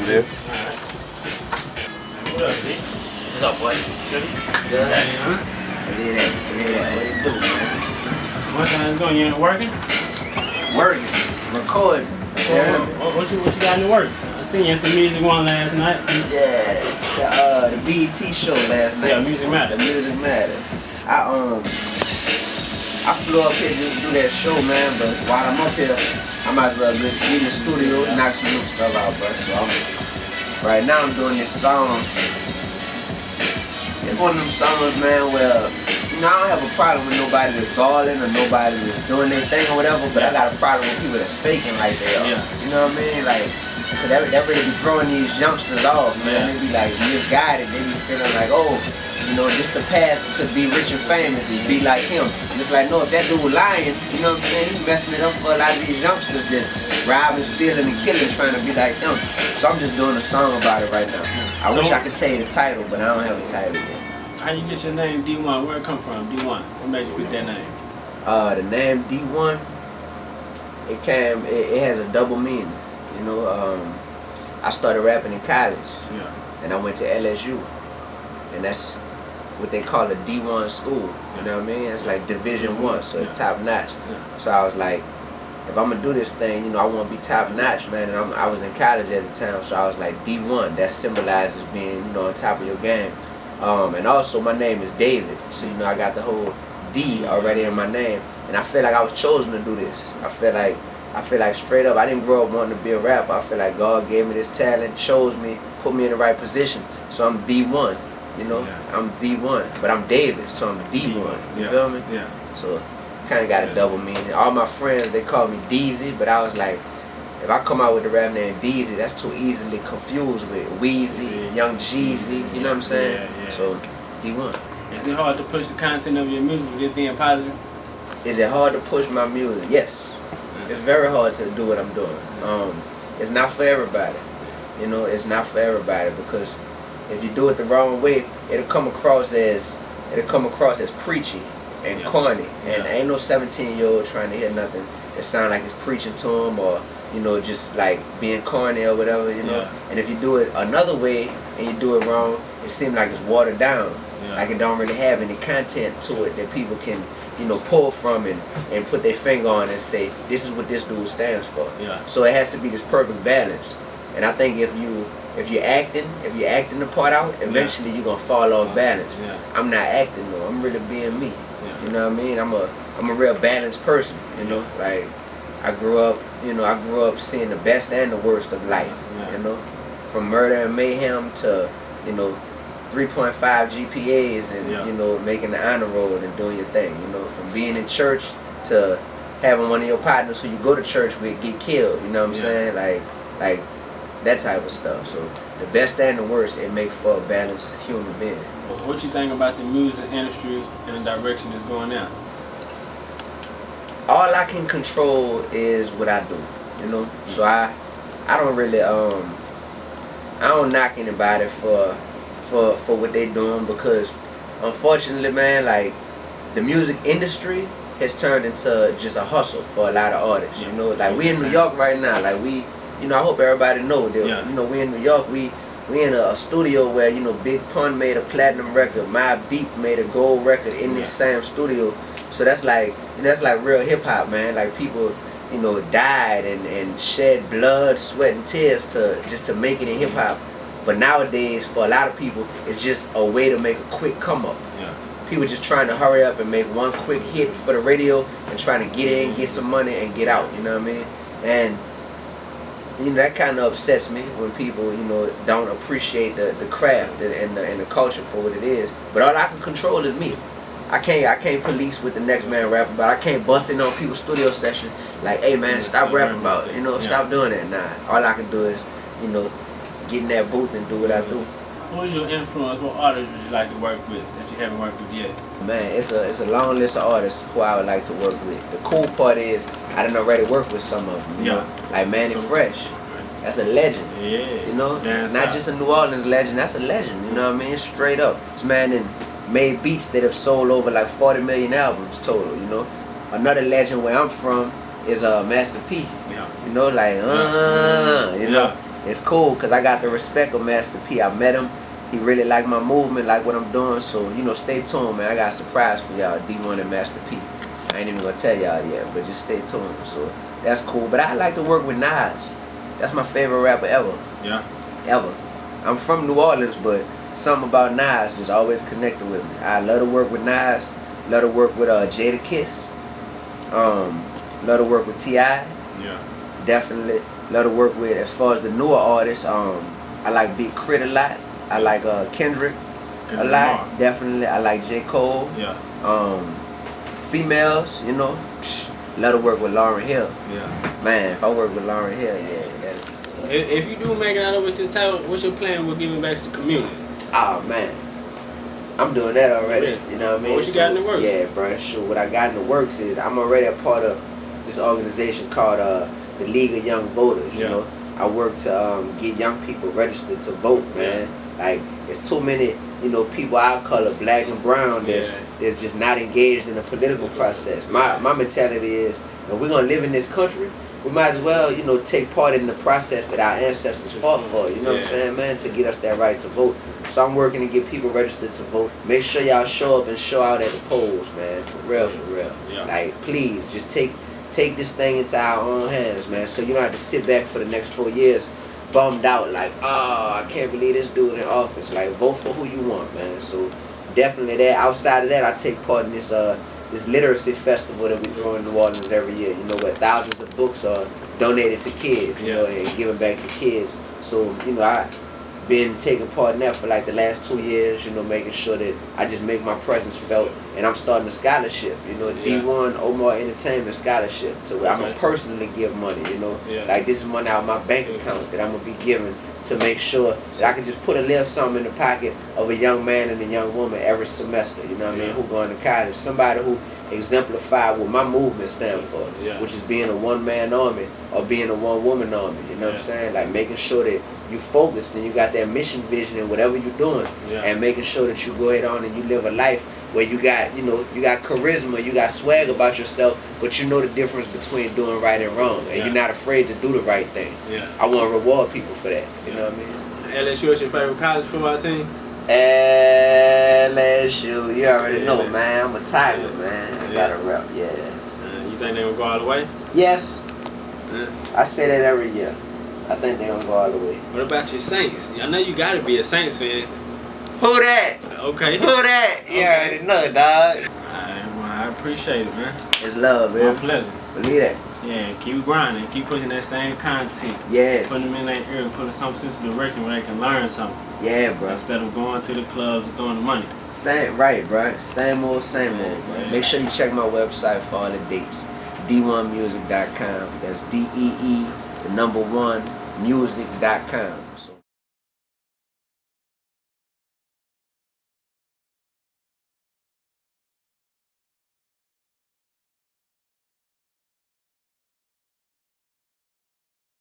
Liv. What up, B? What's up, boy? Good? Good. Huh? What you do, man? What's going? You ain't working? Working. Recording. What you got in the works? I seen you at the Music One last night. Yeah, the BET show last night. Yeah, Music Matter. The Music Matter. I flew up here just to do that show, man, but while I'm up here, I might as well get in the studio and knock some new stuff out, bro. So right now I'm doing this song. It's one of them songs, man, where, you know, I don't have a problem with nobody that's balling or nobody that's doing their thing or whatever, but I got a problem with people that's faking like they are. Yeah. You know what I mean? Like, cause that really be throwing these youngsters off, man. Yeah. They be like misguided. They be feeling like, oh, you know, just the path to be rich and famous is be like him. And it's like, no, if that dude lying, you know what I'm saying? He's messing it up for a lot of these youngsters just robbing, stealing, and killing, trying to be like him. So I'm just doing a song about it right now. I wish I could tell you the title, but I don't have a title yet. How you get your name D1? Where it come from? D1. What made you pick that name? The name D1, it has a double meaning. You know, I started rapping in college. Yeah. And I went to LSU. And that's what they call a D1 school. You know what I mean? It's like Division 1, so it's top notch. Yeah. So I was like, if I'm gonna do this thing, you know, I want to be top notch, man. And I was in college at the time, so I was like D1. That symbolizes being, you know, on top of your game. And also my name is David, so you know I got the whole D already in my name, and I feel like I was chosen to do this. I feel like straight up, I didn't grow up wanting to be a rapper. I feel like God gave me this talent, chose me, put me in the right position. So I'm D1, you know. Yeah. I'm D1, but I'm David, so I'm D1. You feel me? Yeah. So kind of got a double meaning. All my friends, they call me Deezy, but I was like, if I come out with the rap name Deezy, that's too easily confused with Weezy, Young Jeezy, you know what I'm saying? Yeah. So, D1. Is it hard to push the content of your music with it being positive? Is it hard to push my music? Yes. It's very hard to do what I'm doing. It's not for everybody. You know, it's not for everybody, because if you do it the wrong way, it'll come across as preachy and corny. And ain't no 17-year-old trying to hear nothing that sound like it's preaching to them, or you know, just like being corny or whatever, you know. And if you do it another way and you do it wrong, it seems like it's watered down. Like it don't really have any content to it that people can, you know, pull from and put their finger on and say, this is what this dude stands for. So it has to be this perfect balance. And I think if you're acting the part out, eventually you're gonna fall off balance. I'm not acting though, I'm really being me. You know what I mean? I'm a real balanced person, you know, like I grew up seeing the best and the worst of life, you know, from murder and mayhem to, you know, 3.5 GPAs and, you know, making the honor roll and doing your thing, you know, from being in church to having one of your partners who you go to church with get killed, you know what I'm saying? Like that type of stuff. So the best and the worst, it makes for a balanced human being. What you think about the music industry and the direction it's going now? All I can control is what I do, you know. So I don't really I don't knock anybody for what they doing, because unfortunately, man, like the music industry has turned into just a hustle for a lot of artists, you know. Like we in New York right now, like we, you know, I hope everybody know that, you know, we in New York, we in a studio where, you know, Big Pun made a platinum record, Mobb Deep made a gold record in this same studio. So that's like, you know, that's like real hip hop, man. Like people, you know, died and shed blood, sweat, and tears just to make it in hip hop. But nowadays, for a lot of people, it's just a way to make a quick come up. People just trying to hurry up and make one quick hit for the radio and trying to get in, get some money, and get out. You know what I mean? And you know, that kind of upsets me when people, you know, don't appreciate the craft and the culture for what it is. But all I can control is me. I can't police what the next man rapping about. I can't bust in on people's studio session like, hey man, stop rapping about it. You know, stop doing that. Nah, all I can do is, you know, get in that booth and do what I do. Who's your influence? What artists would you like to work with that you haven't worked with yet? Man, it's a long list of artists who I would like to work with. The cool part is I done already worked with some of them. You know? Like Manny Fresh. That's a legend. You know? Not just a New Orleans legend, that's a legend. You know what I mean? Straight up. This man done made beats that have sold over like 40 million albums total, you know? Another legend where I'm from is Master P. You know, like, you know? it's cool because I got the respect of Master P. I met him. He really liked my movement, like what I'm doing. So, you know, stay tuned, man. I got a surprise for y'all, D1 and Master P. I ain't even gonna tell y'all yet, but just stay tuned. So that's cool. But I like to work with Nas. That's my favorite rapper ever. Yeah. Ever. I'm from New Orleans, but something about Nas just always connected with me. I love to work with Nas. Love to work with Jada Kiss. Love to work with T.I. Yeah. Definitely. Love to work with, as far as the newer artists, I like Big Crit a lot. I like Kendrick a lot. Lamar. Definitely. I like J. Cole. Yeah. Females, you know. Love to work with Lauryn Hill. Yeah. Man, if I work with Lauryn Hill, yeah. If you do make it out over to the title, what's your plan with giving back to the community? Oh man, I'm doing that already. Yeah. You know what I mean? What you got in the works? Yeah, bro. Sure. What I got in the works is I'm already a part of this organization called the League of Young Voters. You know, I work to get young people registered to vote, man. Like, it's too many, you know, people our color, black and brown, that's just not engaged in the political process. My mentality is, if we're gonna live in this country, we might as well, you know, take part in the process that our ancestors fought for, you know what I'm saying, man, to get us that right to vote. So I'm working to get people registered to vote. Make sure y'all show up and show out at the polls, man, for real, for real. Yeah. Like, please, just take this thing into our own hands, man, so you don't have to sit back for the next 4 years bummed out, like, oh, I can't believe this dude in office. Like, vote for who you want, man. So definitely that. Outside of that, I take part in this this literacy festival that we throw in New Orleans every year, you know, where thousands of books are donated to kids, you know, and given back to kids. So, you know, I've been taking part in that for like the last 2 years, you know, making sure that I just make my presence felt. And I'm starting a scholarship, you know, D1 Omar Entertainment Scholarship, to where I'm going to personally give money, you know. Like, this is money out of my bank account that I'm going to be giving to make sure that I can just put a little something in the pocket of a young man and a young woman every semester, you know what I mean, who going to college. Somebody who exemplify what my movement stands for, which is being a one-man army or being a one-woman army, you know what I'm saying? Like, making sure that you focused and you got that mission vision in whatever you're doing, and making sure that you go ahead on and you live a life where you got, you know, you got charisma, you got swag about yourself, but you know the difference between doing right and wrong, and you're not afraid to do the right thing. I want to reward people for that, you know what I mean? LSU is your favorite college football team? LSU, you already know, man. I'm a Tiger, man. I got to rep, You think they're going to go all the way? Yes. I say that every year. I think they're going to go all the way. What about your Saints? I know you got to be a Saints fan. Who that? Okay. Who that? You already know, dog. I appreciate it, man. It's love, man. My pleasure. Believe that. Yeah, keep grinding. Keep pushing that same content. Yeah. Putting them in their ear and putting some sense of direction where they can learn something. Yeah, bro. Instead of going to the clubs and throwing the money. Same, right, bro. Same old, bro. Make sure you check my website for all the dates. D1music.com. That's DEE, the number one, music.com. So